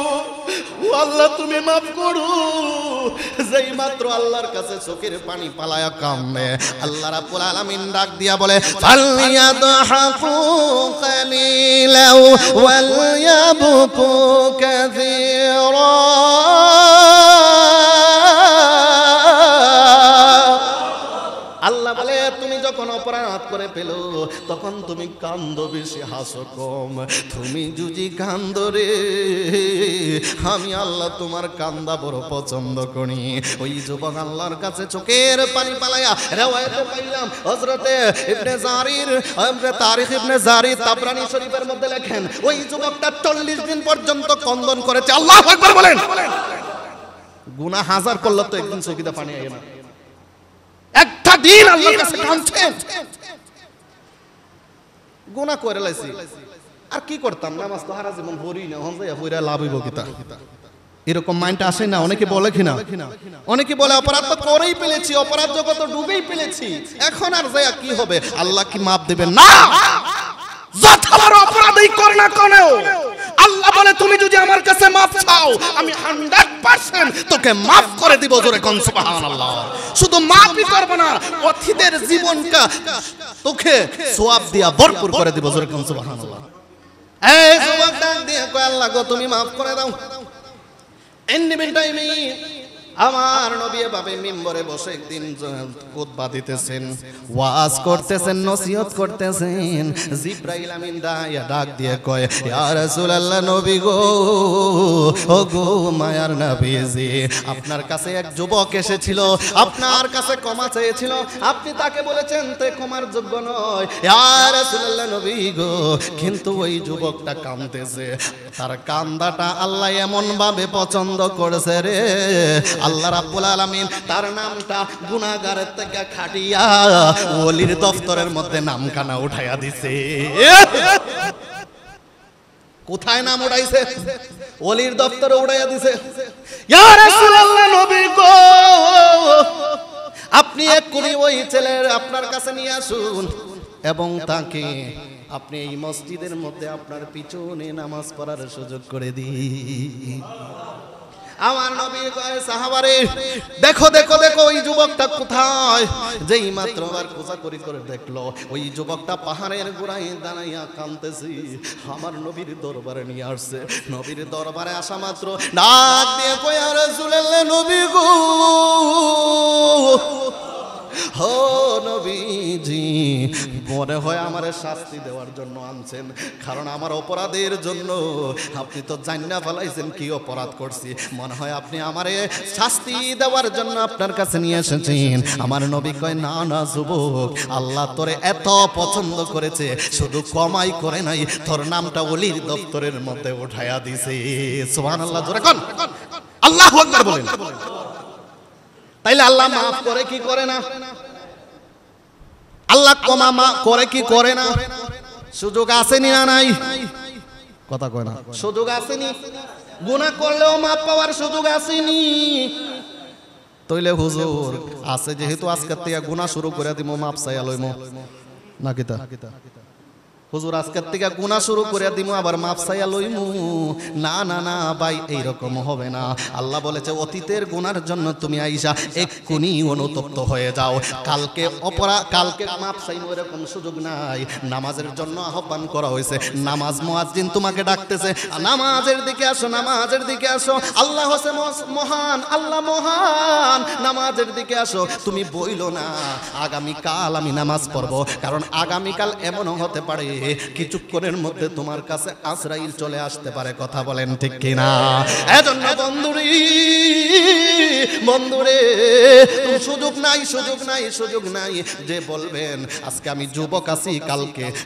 ও আল্লাহ, তুমি মাফ করো। যেই মাত্র আল্লাহর কাছে চোখের পানি পালায়া কান্দে, আল্লাহ রাব্বুল আলামিন ডাক দিয়া বলে, ফালইয়াদহাকু কালিলাও ওয়ালইয়াবকু কাসীরা। আল্লাহ বলে, তুমি যখন অপরাধ করে ফেলো তখন তুমি কান্দো বেশি, হাসো কম। তুমি যদি কান্দো রে, আমি আল্লাহ তোমার কান্দা বড় পছন্দ করি। ওই যুবক আল্লাহর কাছে চোখের পানি পালায়া রিওয়ায়াতে পাইলাম হযরতে ইবনে জারির, তারিখ ইবনে জারির তাবরানী শরীফের মধ্যে লেখেন, ওই যুবকটা 40 দিন পর্যন্ত ক্রন্দন করেছে। আল্লাহু আকবার বলেন। গুনাহ হাজার করলে তো একদিন চোখে পানি আয় না, একটা দিন আল্লাহর কাছে কাঁদছেন। গুনাহ করে লাইছি, আর কি করতাম, নামাজ তো হারা জীবন পড়ি না, হন যায় পড়া লাভ হইব কিতা? এরকম মাইন্ডটা আসে না? অনেকে বলে কিনা, অনেকে বলে অপরাধ তো করেই ফেলেছি, অপরাধ জগৎ তো ডুবেই ফেলেছি, এখন আর যায় কি হবে? আল্লাহ কি মাপ দেবেন না? যত বড় অপরাধই কর না কেন, আল্লাহ বলে তুমি যদি আমার কাছে মাফ চাও, আমি 100% তোকে মাফ করে দিব। জোরে কোন সুবহানাল্লাহ। শুধু মাফই করব না, অতীতের জীবনটা তোকে সওয়াব দিয়া ভরপুর করে দিব। জোরে কোন সুবহানাল্লাহ। এই যুবক ডাক দিয়ে কয়, আল্লাহ গো, তুমি মাফ করে দাও। এন্ডিমেন্ট টাইমে আমার নবী এভাবে মিম্বরে বসে একদিন খুতবা দিতেছেন, ওয়াজ করতেছেন, নসিহত করতেছেন। জিবরাইল আমিন ডাক দিয়ে কয়, ইয়া রাসূলুল্লাহ, নবী গো, ও গো মায়ার নবীজি, আপনার কাছে এক যুবক এসেছিল, আপনার কাছে ক্ষমা চেয়েছিল, আপনি তাকে বলেছেন তে ক্ষমার যোগ্য নয়। ইয়া রাসূলুল্লাহ, নবী গো, কিন্তু ওই যুবকটা কাঁদতেছে, তার কান্দাটা আল্লাহ এমন ভাবে পছন্দ করেছে রে, আল্লাহ রাব্বুল আলামিন তার নামটা গুনাহগারের থেকে খাটিয়া ওলির দফতরের মধ্যে নামখানা উঠাইয়া দিছে। কোথায় নাম উঠাইছে? ওলির দফতরে উঠাইয়া দিছে। ইয়া রাসূলুল্লাহ, নবী গো, আপনি এক্ষুনি ওই ছেলের আপনার কাছে নিয়ে আসুন এবং তাকে আপনি এই মসজিদের মধ্যে আপনার পিছনে নামাজ পড়ার সুযোগ করে দিন। আমার নবী কয় সাহাবারে দেখো দেখো দেখো ওই যুবকটা কোথায়? যেই মাত্র আর খোঁজাখুঁজি করে দেখলো ওই যুবকটা পাহাড়ের গোড়ায় দাঁড়াইয়া কাঁদতেছে। আমার নবীর দরবারে নিয়ে আসছে। নবীর দরবারে আসা মাত্র ডাক দিয়ে কয় ইয়া রাসূলুল্লাহ, নবী গো, ও নবীজি, মনে হয় আমার শাস্তি দেওয়ার জন্য আনছেন, কারণ আমার অপরাধের জন্য আপনি তো জান্না ফেলাইছেন কি অপরাধ করছি। মনে হয় আপনি আমারে শাস্তি দেওয়ার জন্য আপনার কাছে নিয়ে এসেছেন। আমার নবী কয় না না যুবক, আল্লাহ তোরে এত পছন্দ করেছে, শুধু কমাই করে নাই, তোর নামটা ওলির দপ্তরের মধ্যে উঠাইয়া দিছে। সুবহানাল্লাহ, জোরে কোন আল্লাহু আকবার বলেন। তাইলে আল্লাহ মাফ করে কি করে না? আল্লাহ ক্ষমা করে কি করে না? সুযোগ আসেনি না নাই? কথা কয় না, সুযোগ আসেনি? গুনাহ করলেও মাফ পাওয়ার সুযোগ আসেনি? তইলে হুজুর আছে যেহেতু আজকের থেকে গুনাহ শুরু করে দিমু, মাফ চাইয়া লইমু নাকি তা? হুজুর আজকের থেকে গুনাহ শুরু করে দিমু আবার মাফ চাইয়া লইমু? না না না ভাই, এইরকম হবে না। আল্লাহ বলেছে অতীতের গুনার জন্য তুমি আইসা এক্ষুনি অনুতপ্ত হয়ে যাও, কালকে মাফ চাইমু এরকম সুযোগ নাই। নামাজের জন্য আহ্বান করা হয়েছে, নামাজ মুয়াজ্জিন তোমাকে ডাকতেছে, নামাজের দিকে আসো, নামাজের দিকে আসো। আল্লাহ হচ্ছে মহান, আল্লাহ মহান, নামাজের দিকে আসো। তুমি বইলো না আগামীকাল আমি নামাজ পড়বো, কারণ আগামীকাল এমনও হতে পারে কিছুক্ষণের মধ্যে তোমার কাছে আজরাইল চলে আসতে পারে। কথা বলেন ঠিক কিনা? এজন্য বন্ধুরে সুযোগ নাই, সুযোগ নাই, সুযোগ নাই যে বলবেন আজকে আমি যুবক আছি,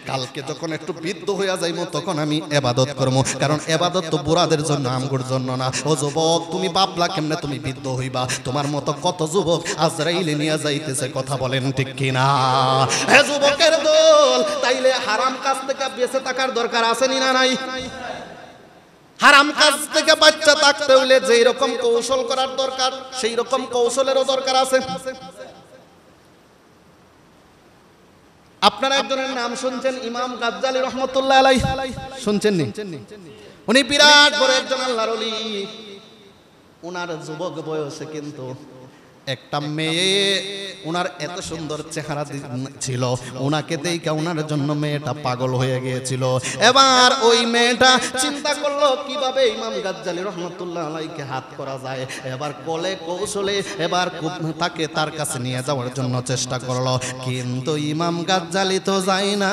কালকে যখন একটু বৃদ্ধ হইয়া যাইব তখন আমি ইবাদত করবো, কারণ ইবাদত তো বুড়াদের জন্য, আমগুর জন্য না। ও যুবক, তুমি ভাবলা কেমনে তুমি বৃদ্ধ হইবা? তোমার মতো কত যুবক আজরাইলে নিয়ে যাইতেছে। কথা বলেন ঠিক কিনা? হে যুবকের দল, তাইলে হারাম কাজ থেকে বেঁচে থাকার দরকার আছে না নাই? হারাম কাজ থেকে বাচ্চা থাকতে হইলে যেই রকম কৌশল করার দরকার সেই রকম কৌশলেরও দরকার আছে। আপনারা একজনের নাম শুনছেন, ইমাম গাজ্জালী রহমাতুল্লাহ আলাইহি, শুনছেন নি? উনি বিরাট বড় একজন আল্লাহর ওলি। ওনার যুবক বয়সে কিন্তু একটা মেয়ে, ওনার এত সুন্দর চেহারা ছিল, ওনাকে দেখে ওনার জন্য মেয়েটা পাগল হয়ে গিয়েছিল। এবার ওই মেয়েটা চিন্তা করলো কিভাবে ইমাম গাজ্জালী রহমাতুল্লাহ আলাইহিকে হাত করা যায়। এবার কলে কৌশলে এবার তাকে তার কাছে নিয়ে যাওয়ার জন্য চেষ্টা করলো, কিন্তু ইমাম গাজ্জালী তো যায় না,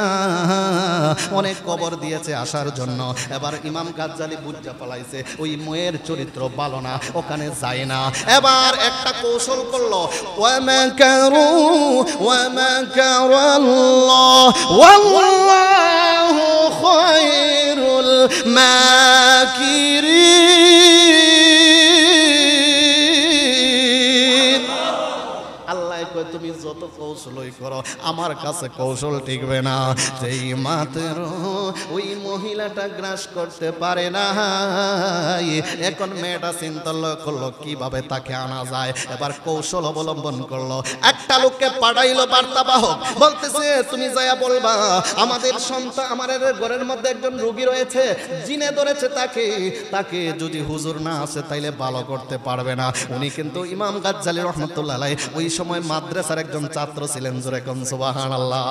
অনেক কবর দিয়েছে আসার জন্য। এবার ইমাম গাজ্জালী বুঝা পালাইছে ওই মেয়ের চরিত্র ভালো না, ওখানে যায় না। এবার একটা কৌশল করলো, ওয়ামাকারু ওয়ামাকারাল্লাহ ওয়াল্লাহু খায়রুল মাকিরিন। আল্লাহ কয় তুমি যত কৌশলই করো আমার কাছে কৌশল টিকবে না। যেই মাত্র ওই মহিলাটা গ্রাস করতে পারে না, এখন মেয়েটা চিন্তা করলো কিভাবে তাকে আনা যায়। এবার কৌশল অবলম্বন করলো, একটা লোককে পাঠাইলো বার্তাবাহক, বলতেছে তুমি যাইয়া বলবা আমাদের সন্তান, আমাদের ঘরের মধ্যে একজন রোগী রয়েছে, জিনে ধরেছে তাকে যদি হুজুর না আসে তাইলে ভালো করতে পারবে না। উনি কিন্তু ইমাম গাজ্জালী রহমাতুল্লাহ আলাইহি ওই সময় মাদ্রাসার একজন ছাত্র ছিলেন। জোরে কোন সুবহানাল্লাহ।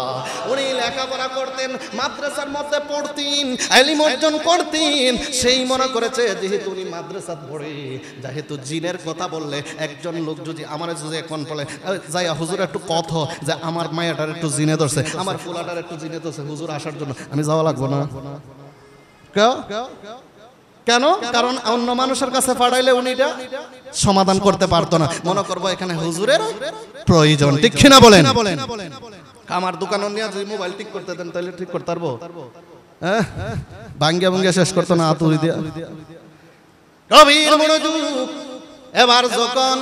উনি লেখাপড়া করতেন, মাদ্রাসার মধ্যে পড়তেন, ইলম অর্জন করতেন। সেই মনে করেছে যেহেতু উনি মাদ্রাসা পড়ে, যেহেতু জিনের কথা বললে একজন লোক যদি আমার যদি এখন বলে যাই হুজুর একটু কত যে আমার মায়াটার একটু জিনে ধরছে, আমার ফুলাটার একটু জিনে ধরছে, হুজুর আসার জন্য আমি যাওয়া লাগবো না। কেন? কারণ অন্য মানুষের কাছে পাঠাইলে উনি এটা সমাধান করতে পারতো না। মনে করবো এখানে হুজুরের প্রয়োজন, ঠিক কিনা বলেন? আমার দোকানে নিয়ে যদি মোবাইল ঠিক করতে দেন তাহলে ঠিক করতে পারবো? ভাঙ্গিয়া ভাঙ্গিয়া শেষ করতো না আতুরি দিয়া। গভীর মনোযোগ। এবার যখন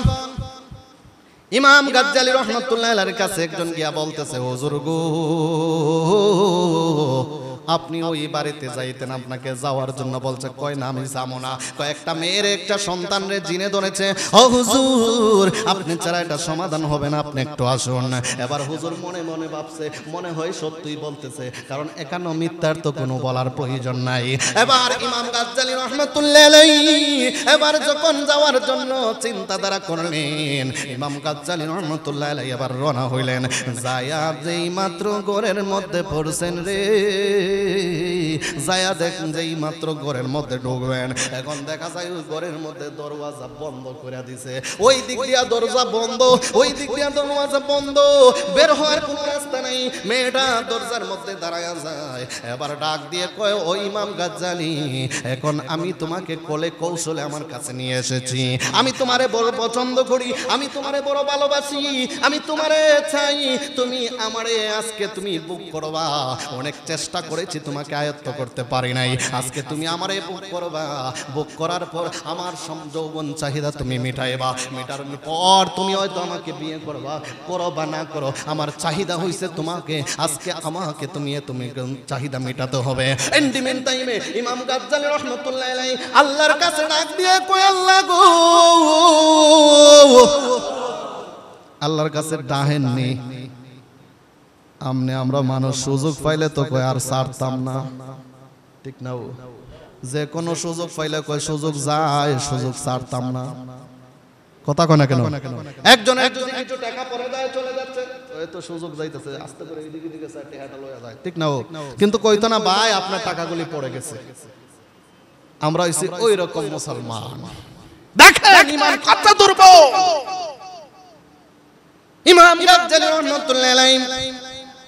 ইমাম গাজ্জালী রহমাতুল্লাহ আলাইহির কাছে একজন গিয়া বলতেছে, হুজুর গো আপনি ওই বাড়িতে যাইতেন, আপনাকে যাওয়ার জন্য বলছে। কয় না আমি যাবো না। কয়েকটা মেয়ের একটা সন্তান রে জিনে ধরেছে। ও হুজুর আপনি ছাড়া এটা সমাধান হবে না, আপনি একটু আসুন। এবার হুজুর মনে মনে ভাবছে, মনে হয় সত্যিই বলতেছে, কারণ এখানে মিথ্যার তো কোনো বলার প্রয়োজন নাই। এবার ইমাম গাজ্জালী রাহমাতুল্লাহ আলাইহি এবার যখন যাওয়ার জন্য চিন্তাধারা করলেন, ইমাম গাজ্জালী রাহমাতুল্লাহ আলাইহি এবার রওনা হইলেন। যায়া যেই মাত্র ঘরের মধ্যে পড়ছেন রে, যায়া দেখেন যেই মাত্র ঘরের মধ্যে ঢুকবেন, এখন দেখা যায় ওই ঘরের মধ্যে দরওয়াজা বন্ধ করে দিছে। ওই দিক দিয়া দরজা বন্ধ, ওই দিক দিয়া দরওয়াজা বন্ধ, বের হওয়ার কোনো রাস্তা নাই। মেয়েটা দরজার মধ্যে দাঁড়ায়া যায়, এবার ডাক দিয়ে কয়, ও ইমাম গাজ্জালী, এখন আমি তোমাকে কোলে কৌশলে আমার কাছে নিয়ে এসেছি। আমি তোমারে বড় পছন্দ করি, আমি তোমারে বড় ভালোবাসি, আমি তোমারে চাই, তুমি আমারে আজকে তুমি বুক করবা। অনেক চেষ্টা করেছি, তোমাকে আয়ত্ত করতে পারি নাই, আজকে তুমি আমারে বুক করবা। বুক করার পর আমার যৌবন চাহিদা তুমি মিটাইবা, মিটার পর তুমি হয়তো আমাকে বিয়ে করবা, করো বা না করো, আমার চাহিদা হইছে তোমাকে, আজকে আমাকে তুমি চাহিদা মেটাতে হবে। এন্ডিমেন্ট টাইমে ইমাম গাজ্জালী রাহমাতুল্লাহ আলাইহি আল্লাহর কাছে ডাক দিয়ে কয়, আল্লাহ গো, আল্লাহর কাছে ডাহেননি আমনে, আমরা মানুষ সুযোগ পাইলে তো কয় আর ছাড়তাম না, ঠিক না? যে কোনো সুযোগ পাইলে কয় সুযোগ যায়, সুযোগ ছাড়তাম না। কথা কয় না কেন? একজন কিছু টাকা পরে যায়, চলে যাচ্ছে, ওই তো সুযোগ যাইতেছে, আস্তে করে এদিকে দিকে চারটি হাঁটা লয়া যায়, ঠিক না? কিন্তু কইতো না ভাই আপনার টাকাগুলি পড়ে গেছে। আমরা হইছি ওই রকম মুসলমান। দেখেন ইমান কত দুর্বল। ইমাম গাজ্জালী রাহমাতুল্লাহ আলাইহি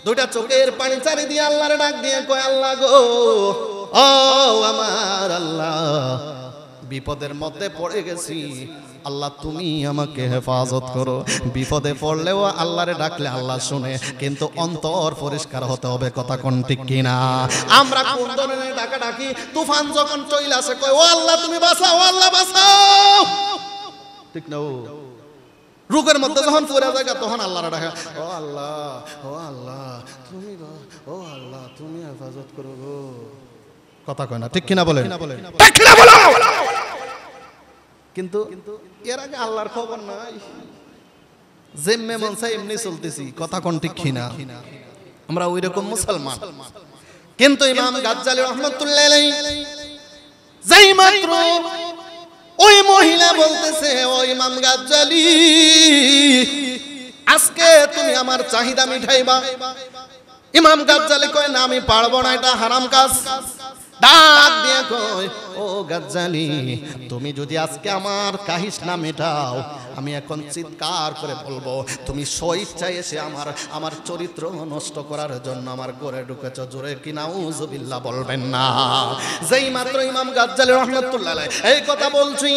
দুইটা চোখের পানি চারি দিয়ে আল্লাহর ডাক দিয়ে কয়, আল্লাহ গো, ও আমার আল্লাহ, বিপদের মধ্যে পড়ে গেছি, আল্লাহ তুমি আমাকে হেফাজত করো। বিপদে পড়লেও আল্লাহরে ডাকলে আল্লাহ শুনে, কিন্তু অন্তর পরিষ্কার হতে হবে। কথা কোন ঠিক কিনা? আমরা কোন ধরনের ডাকা ডাকি, তুফান যখন চলে আসে কয়, ও আল্লাহ তুমি বাঁচাও, আল্লাহ বাঁচাও, ঠিক না? রোগের মধ্যে যখন পড়ে যায় তখন আল্লাহর ডাকা, ও আল্লাহ, ও আল্লাহ তুমি, ও আল্লাহ তুমি হেফাজত করো গো। কথা কয় না, ঠিক কিনা বলেন? ঠিক কিনা বলো? কিন্তু এর আগে আল্লাহর খবর নাই, যেমনে মন চাই এমনি চলতেছি। কথা কোন ঠিক কিনা? আমরা ওই রকম মুসলমান। কিন্তু ইমাম গাজ্জালী রাহমাতুল্লাহ আলাইহি যেই মাত্র ওই মহিলা বলতেছে, ও ইমাম গাজ্জালী, আজকে তুমি আমার চাহিদা মিটাইবা। ইমাম গাজ্জালী কয়, না আমি পারবো না, এটা হারাম কাজ। ডাক দিয়ে কয়, ও গাজ্জালী, তুমি যদি আজকে আমার কাহিস না মেটাও, আমি এখন চিৎকার করে বলবো তুমি স্বইচ্ছায় এসে আমার চরিত্র নষ্ট করার জন্য আমার ঘরে ঢুকেছ। জোরে কি নাউজুবিল্লাহ বলবেন না? যেই মাত্র ইমাম গাজ্জালী রাহমাতুল্লাহ আলাইহি এই কথা বলছি,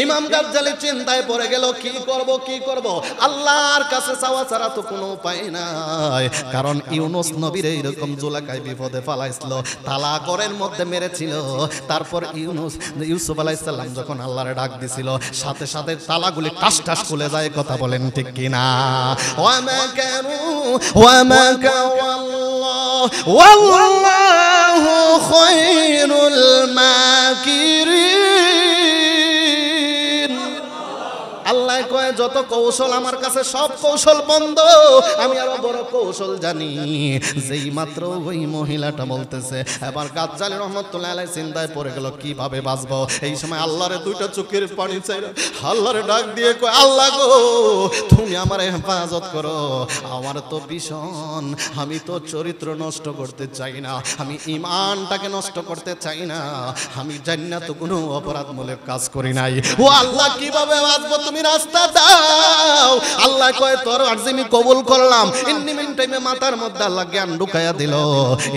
ইমাম গাজ্জালী চিন্তায় পড়ে গেল, কি করব কি করব? আল্লাহর কাছে চাওয়া ছাড়া তো কোনো উপায় নাই, কারণ ইউনুস নবীর এইরকম জুলাকায় বিপদে ফালাইছিল, তালা ঘরের মধ্যে মেরেছিল। তারপর ইউসুফ আলাইহিস সালাম যখন আল্লাহরে ডাক দিছিল, সাথে সাথে তালাগুলি টাস টাস খুলে যায়। কথা বলেন ঠিক কিনা? ওয়া মাকারু ওয়া মাকারাল্লাহু ওয়াল্লাহু খায়রুল মাকিরিন। আল্লাহ কয়, যত কৌশল আমার কাছে সব কৌশল বন্ধ, আমি আরো বড় কৌশল জানি। যেই মাত্র ওই মহিলাটা বলতেছে, এবার গাজ্জালী রাহমাতুল্লাহ আলাইহি চিন্তায় পড়ে গেল, কিভাবে বাঁচবো। এই সময় আল্লাহরে দুইটা চোখের পানি চাইল, আল্লাহরে ডাক দিয়ে কয়, আল্লাহ গো, তুমি আমারে হেফাজত করো, আমার তো ভীষণ, আমি তো চরিত্র নষ্ট করতে চাই না, আমি ঈমানটাকে নষ্ট করতে চাই না, আমি জান্নাত কোনো অপরাধমূলক কাজ করি নাই। ও আল্লাহ, কিভাবে বাঁচবো, তুমি রাস্তা দাও। আল্লাহ কয়, তোর আরজি আমি কবুল করলাম। ইন্নি মিন টাইমে মাথার মধ্যে আল্লাহ জ্ঞান ঢুকাইয়া দিল।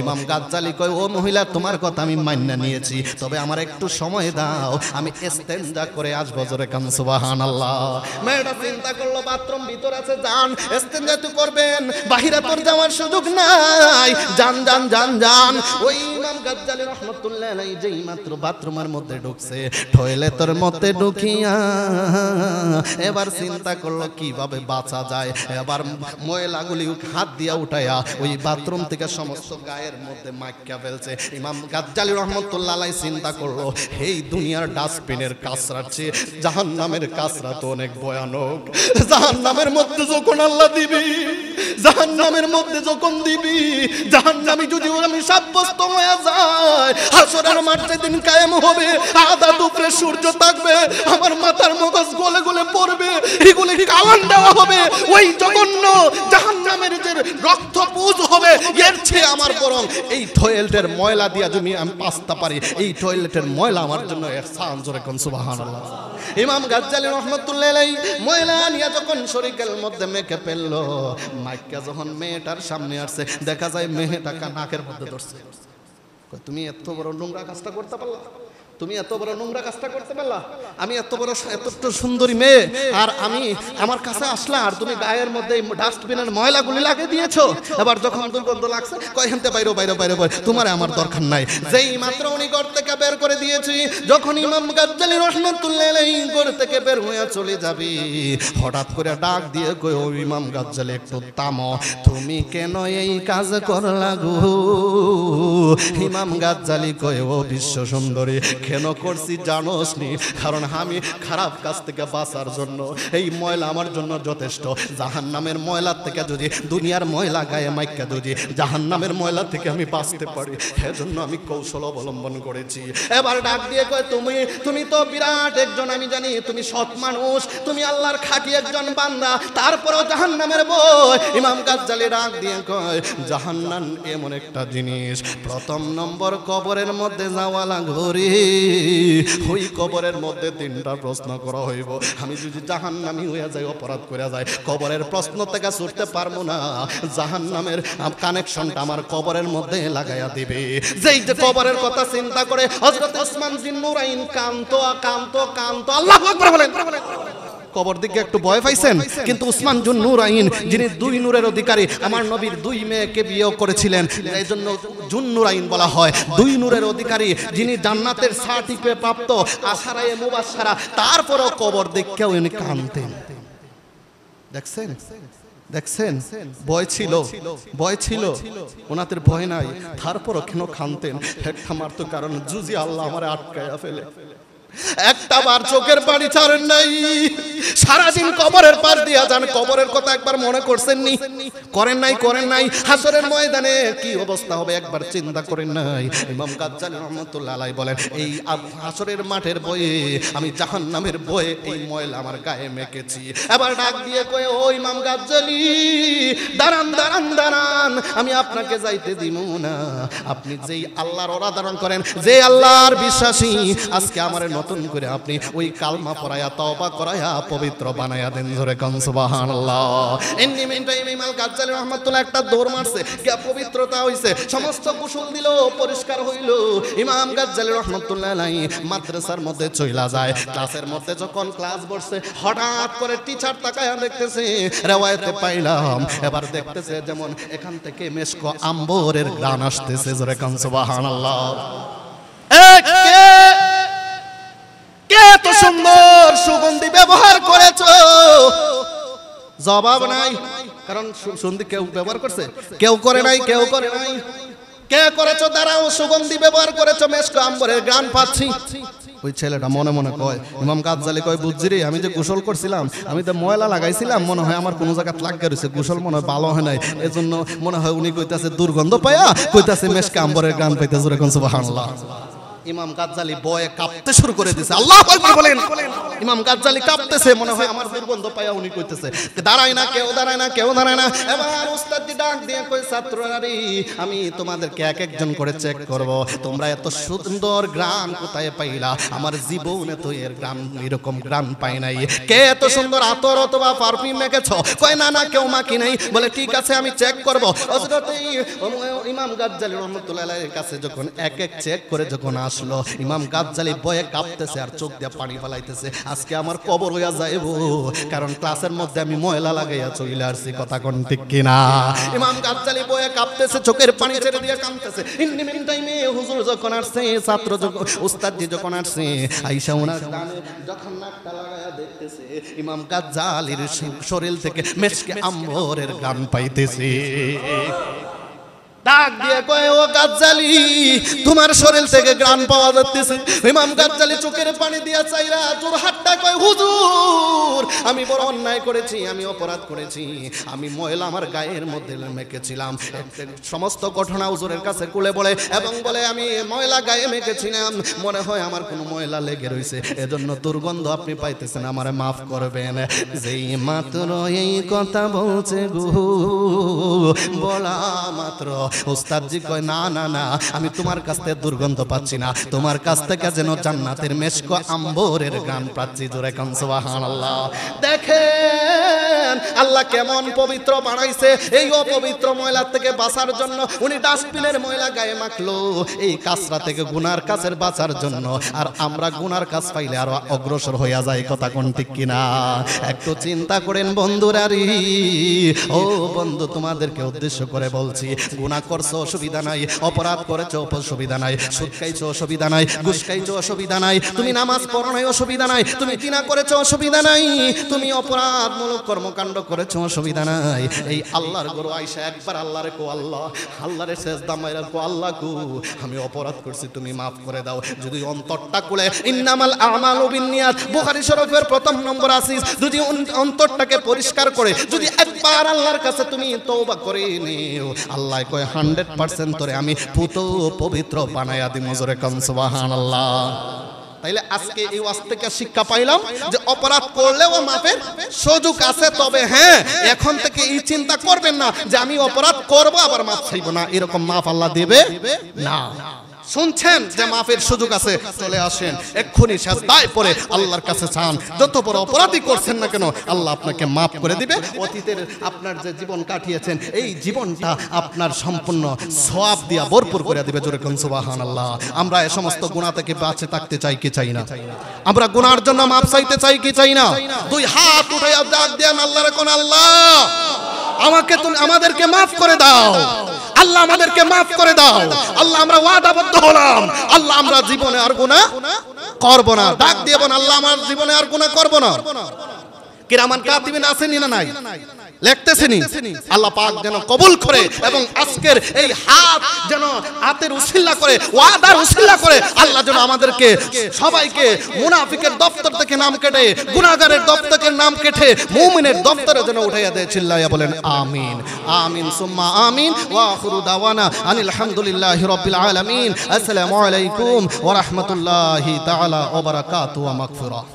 ইমাম গাজ্জালী কয়, ও মহিলা, তোমার কথা আমি মাইনা নিয়েছি, তবে আমার একটু সময় দাও, আমি ইস্তেনজা করে আসবো। জোরে কান সুবহানাল্লাহ। মেয়েটা চিন্তা করলো, বাথরুম ভিতর আছে, যান ইস্তেনজা তো করবেন, বাহিরে তোর যাওয়ার সুযোগ নাই, যান যান যান যান। ওই ইমাম গাজ্জালী রাহমাতুল্লাহ আলাইহি যেই মাত্র বাথরুমের মধ্যে ঢুকছে, টয়লেটের মধ্যে ঢুকিয়া এবার চিন্তা করলো কিভাবে বাঁচা যায়। এবার ময়লাগুলি হাত দিয়া উঠায়া ওই বাথরুম থেকে সমস্ত গায়ের মধ্যে মাইকা ফেলছে। ইমাম গাজ্জালী রাহমাতুল্লাহ আলাইহি চিন্তা করলো, এই দুনিয়ার ডাস্টবিনের কাসরাত চেয়ে জাহান্নামের কাসরাত অনেক ভয়ানক। জাহান্নামের মধ্যে যখন আল্লাহ দিবি, জাহান্নামের মধ্যে যখন দিবি, জাহান্নামী যদি আমি সাব্যস্ত হয়ে যায়, হাসরের মাঠে দিন কায়েম হবে, আধা দুপুরে সূর্য থাকবে, আমার মাথার মগজ গলে গলে পড়বে, এগুলো কালান দেওয়া হবে। ওই জঘন্য জাহান্নামের যে রক্তপুজ হবে, এর চেয়ে আমার বরং এই টয়লেটের ময়লা দিয়া যদি আমি বাঁচতে পারি, এই টয়লেটের ময়লা আমার জন্য ইহসান। জোরে কোন সুবহানাল্লাহ। ইমাম গাজ্জালী রাহমাতুল্লাহ আলাইহি ময়লা নিয়ে যখন শরীরের মধ্যে মেখে ফেললো, মাইকা যখন মেয়েটার সামনে আসছে, দেখা যায় মেয়েটাকে নাকের মধ্যে ধরছে। তুমি এত বড় নোংরা কাজটা করতে পারলা? তুমি এত বড় নোংরা কাজটা করতে পারলা? আমি এত বড় এত সুন্দরী মেয়ে, আর আমি আমার কাছে আসলা, আর তুমি গায়ের মধ্যে ডাস্টবিনের ময়লাগুলি লাগিয়ে দিয়েছো। এবার যখন দুর্গন্ধ লাগছে, কয় হেনতে বাইরে বাইরে বাইরে বাইরে, তোমার আমার দরকার নাই। যেই মাত্র উনি ঘর থেকে বের করে দিয়েছি, যখন ইমাম গাজ্জালী রাহমাতুল্লাহ আলাইহি ঘর থেকে বের হয়ে চলে যাবি, হঠাৎ করে ডাক দিয়ে কই, ও ইমাম গাজ্জালী একটু থামো, তুমি কেন এই কাজ করলা গো? ইমাম গাজ্জালী কই, ও বিশ্ব সুন্দরী, কেন করছি জানোস নি? কারণ আমি খারাপ কাজ থেকে বাঁচার জন্য এই ময়লা আমার জন্য যথেষ্ট। জাহান্নামের ময়লার থেকে যদি দুনিয়ার ময়লা গায়ে মাইকা যদি জাহান্নামের ময়লা থেকে আমি বাঁচতে পারি, সেজন্য আমি কৌশল অবলম্বন করেছি। এবার ডাক দিয়ে কয়, তুমি তো বিরাট একজন, আমি জানি তুমি সৎ মানুষ, তুমি আল্লাহর খাঁটি একজন বান্দা, তারপরেও জাহান্নামের বই। ইমাম গাজ্জালী ডাক দিয়ে কয়, জাহান্নাম এমন একটা জিনিস, প্রথম নম্বর কবরের মধ্যে যাওয়া লাগবে, ওই কবরের মধ্যে তিনটা প্রশ্ন করা হইব। আমি যদি জাহান্নামী হয়ে যাই, অপরাধ করে যাই, কবরের প্রশ্ন থেকে ছুটতে পারবো না, জাহান্নামের কানেকশনটা আমার কবরের মধ্যে লাগাইয়া দিবে। যেই যে কবরের কথা চিন্তা করে হযরত ওসমান বিন নুরাইন কাঁদতো কাঁদতো কাঁদতো। আল্লাহু আকবার বলেন। কবর দিকে একটু ভয় পাইছেন, কিন্তু উসমান জুন নুরাইন, যিনি দুই নূরের অধিকারী, আমার নবীর দুই মেয়েকে বিয়ে করেছিলেন, এই জন্য জুন নুরাইন বলা হয়। দুই নূরের অধিকারী, যিনি জান্নাতের সার্টিফিকেট প্রাপ্ত, আশারায়ে মুবাশশারা, তারপরেও কবর দেখেও উনি কাঁদতেন। দেখছেন দেখছেন, ভয় ছিল, ভয় ছিল, ওনাদের ভয় নাই, তারপরও কেন কাঁদতেন? একটা মাত্র কারণ, জুজি আল্লাহ আমারে আটকায়া ফেলে। একটা বার চোখের পানি ছাড়েন নাই, সারাদিন কবরের পার দিয়া যান। কবরের কথা একবার মনে করছেন নি? করেন নাই, করেন নাই। হাসরের ময়দানে কি অবস্থা হবে একবার চিন্তা করেন নাই? ইমাম গাজ্জালী রাহমাতুল্লাহ আলাইহি বলেন, এই হাসরের মাঠের বয়ে আমি জাহান্নামের বয়ে এই ময়লা আমার গায়ে মেখেছি। এবার ডাক দিয়ে কয়, ও ইমাম গাজ্জালী, দাঁড়ান দাঁড়ান দাঁড়ান, আমি আপনাকে যাইতে দিব না। আপনি যেই আল্লাহর অরাধারণ করেন, যে আল্লাহর বিশ্বাসী, আজকে আমার নতুন করে আপনি ওই কালমা পড়ায়া তওবা করায়া পবিত্র বানায়া দেন। জোরে কোন সুবহানাল্লাহ। এমনি টাইমে ইমাম গাজ্জালী রাহমাতুল্লাহ একটা দৌড় মারছে, কি পবিত্রতা হইছে, সমস্ত গোসল দিল, পরিষ্কার হইল। ইমাম গাজ্জালী রাহমাতুল্লাহ আলাইহি মাদ্রাসার মধ্যে চইলা যায়। ক্লাসের মধ্যে যখন ক্লাস বসছে, হঠাৎ করে টিচার তাকায়া দেখতেছে, রিওয়ায়াতে পাইলাম, এবার দেখতেছে যেমন এখান থেকে মেশকো আম্বরের গান আসতেছে। জোরে কোন সুবহানাল্লাহ। এত সুন্দর সুগন্ধি ব্যবহার করেছো, জবাব নাই। কারণ সুগন্ধি কেউ ব্যবহার করছে, কেউ করে নাই, কেউ করে নাই। কে করেছো? দাঁড়াও, সুগন্ধি ব্যবহার করেছো, মেশকো আম্বরের গান পাচ্ছি। ওই ছেলেটা মনে মনে কয়, ইমাম গাজ্জালী কয়, বুঝছি রে, আমি যে গোসল করছিলাম, আমি তো ময়লা লাগাইছিলাম, মনে হয় আমার কোনো জায়গায় লাগিয়ে রয়েছে, গোসল মনে হয় ভালো হয় নাই, এজন্য মনে হয় উনি কইতাছে দুর্গন্ধ পায়া, কইতাছে মেশকো আম্বরের গান পাইতে। জোরে কোন সুবহানাল্লাহ। ইমাম গাজ্জালী ভয়ে কাঁপতে শুরু করে দিয়েছে। আল্লাহু আকবার বলেন। ইমাম গাজ্জালী কাঁপতেছে, মনে হয় আমার দুর্গন্ধ পায়া উনি কইতেছে, দাঁড়ায় না কেউ, দাঁড়ায় না কেউ, দাঁড়ায় না। এবার উস্তাদ ডাক দিয়ে কই, ছাত্ররা রে, আমি তোমাদেরকে এক একজন করে চেক করব, তোমরা এত সুন্দর গ্রাম কোথায় পাইলা? আমার জীবনে তো এর গ্রাম, এরকম গ্রাম পাই নাই। কে এত সুন্দর আতর অথবা পারফিউম মেখেছো? কয় না না, কেউ মাখি নাই। বলে ঠিক আছে, আমি চেক করব। হযরত ইমাম গাজ্জালী রাহমাতুল্লাহ আলাইহির কাছে যখন এক এক চেক করে যখন আসলো, ইমাম গাজ্জালী ভয়ে কাঁপতেছে আর চোখ দিয়ে পানি ফেলাইতেছে। আজকে আমার কবর হইয়া যাইব, কারণ ক্লাসের মধ্যে আমি ময়লা লাগাইয়া চলে আসছি। কথা কোন ঠিক কিনা? ইমাম গাজ্জালি বয়ে কাঁপতেছে, চোখের পানি ছেড়ে দিয়ে কাঁদতেছে। ইন মিন টাইমে হুজুর যখন আসছে, ছাত্র যখন, উস্তাদজি যখন আসছে, আয়েশা ওনার কানে যখন নাকটা লাগায়া দেখতেছে, ইমাম গাজ্জালির শরীর থেকে মেশকে আম্বরের গান পাইতেছে। ডাক দিয়ে কয়, ও গাজ্জালি, তোমার শরীর থেকে গ্রাণ পাওয়া যাচ্ছে। ইমাম গাজ্জালি চোখের পানি দিয়া চাইরা জোরহাটটা কয়, হুজুর আমি বড় অন্যায় করেছি, আমি অপরাধ করেছি, আমি ময়লা আমার গায়ের মধ্যে মেখেছিলাম। সমস্ত ঘটনা হুজুরের কাছে খুলে বলে এবং বলে, আমি ময়লা গায়ে মেখেছিলাম, মনে হয় আমার কোনো ময়লা লেগে রয়েছে, এজন্য দুর্গন্ধ আপনি পাইতেছেন, আমারে মাফ করবেন। যেই মাত্র এই কথা বলছে গো, বলা মাত্র ওস্তাদজি কয়, না না না, আমি তোমার কাছ থেকে দুর্গন্ধ পাচ্ছি না, তোমার কাছ থেকে যেন জান্নাতের মেশক আম্বরের গান পাচ্ছি। জোরে কান সুবহানাল্লাহ। দেখেন আল্লাহ কেমন পবিত্র বানাইছে। এই অপবিত্র ময়লা থেকে বাঁচার জন্য উনি ডাস্টবিনের ময়লা গায়ে মাখলো, এই কাজরা থেকে গুনার কাজের বাঁচার জন্য। আর আমরা গুনার কাজ পাইলে আরো অগ্রসর হইয়া যাই। কথা কোন ঠিক কিনা? একটু চিন্তা করেন বন্ধুরা রে। ও বন্ধু, তোমাদেরকে উদ্দেশ্য করে বলছি, গুনাহ করছো অসুবিধা নাই, অপরাধ করেছো অসুবিধা নাই, সুদ খাইছো অসুবিধা নাই, ঘুষ খাইছো অসুবিধা নাই, তুমি নামাজ পড়ো নাই অসুবিধা নাই, তুমি জিনা করেছো অসুবিধা নাই, তুমি অপরাধমূলক কর্মকাণ্ড করেছো অসুবিধা নাই। এই আল্লাহর গরু আয়েশা একবার আল্লাহরে কো, আল্লাহ, আল্লাহরে সেজদা মাইরা কো, আল্লাহ গো আমি অপরাধ করছি, তুমি মাফ করে দাও। যদি অন্তরটা খুলে, ইন্নামাল আমালু বিন্নিয়াত, বুখারী শরীফের প্রথম নম্বর হাদিস, যদি অন্তরটাকে পরিষ্কার করে যদি একবার আল্লাহর কাছে তুমি তওবা করে নিও, আল্লাহ কয় 100% তোরে আমি পুত পবিত্র বানায়া দিমু। জোরে কান সুবহানাল্লাহ। তাইলে আজকে এই ওয়াজ থেকে শিক্ষা পাইলাম যে অপরাধ করলেও মাফের সুযোগ আছে। তবে হ্যাঁ, এখন থেকে এই চিন্তা করবেন না যে আমি অপরাধ করব আবার মাফ চাইব না, এরকম মাফ আল্লাহ দেবে না। শুনছেন যে মাফের সুযোগ আছে, চলে আসেন এক্ষুনি সাজদায় পড়ে আল্লাহর কাছে চান। যত বড় অপরাধী করছেন না কেন, আল্লাহ আপনাকে মাফ করে দিবে। অতীতের আপনার যে জীবন কাটিয়েছেন, এই জীবনটা আপনার সম্পূর্ণ সওয়াব দিয়া ভরপুর করে দিবে। জোরে কোন সুবহানাল্লাহ। আমরা এই সমস্ত গুনাহ থেকে বাঁচে থাকতে চাই কি চাই না? আমরা গুনার জন্য মাফ চাইতে চাই কি চাই না? দুই হাত উঠাইয়া ডাক দেন আল্লাহরে, কোন আল্লাহ আমাকে তুমি আমাদেরকে মাফ করে দাও, আল্লাহ আমাদেরকে মাফ করে দাও, আল্লাহ আমরা ওয়াদাবদ্ধ হলাম, আল্লাহ আমরা জীবনে আর গুনাহ করব না। ডাক দিয়ে বলেন, আল্লাহ আমার জীবনে আর গুনাহ করব না। কিরামান কাতিবিন আছেন না নাই? লিখতেছেনি। আল্লাহ পাক যেন কবুল করে এবং আজকের এই হাত যেন হাতের উসিলা করে, ওয়াদার উসিলা করে আল্লাহ যেন আমাদেরকে সবাইকে মুনাফিকের দপ্তর থেকে নাম কেটে, গুনাহগারের দপ্তর থেকে নাম কেটে মুমিনের দপ্তরে যেন উঠাইয়া দেয়। চিল্লাইয়া বলেন আমিন, আমিন সুম্মা আমিন। ওয়া আখিরু দাওয়ানা আনিল হামদুলিল্লাহি রাব্বিল আলামিন। আসসালামু আলাইকুম ওয়া রাহমাতুল্লাহি তাআলা ওয়া বারাকাতুহু ওয়া মাগফিরাহ।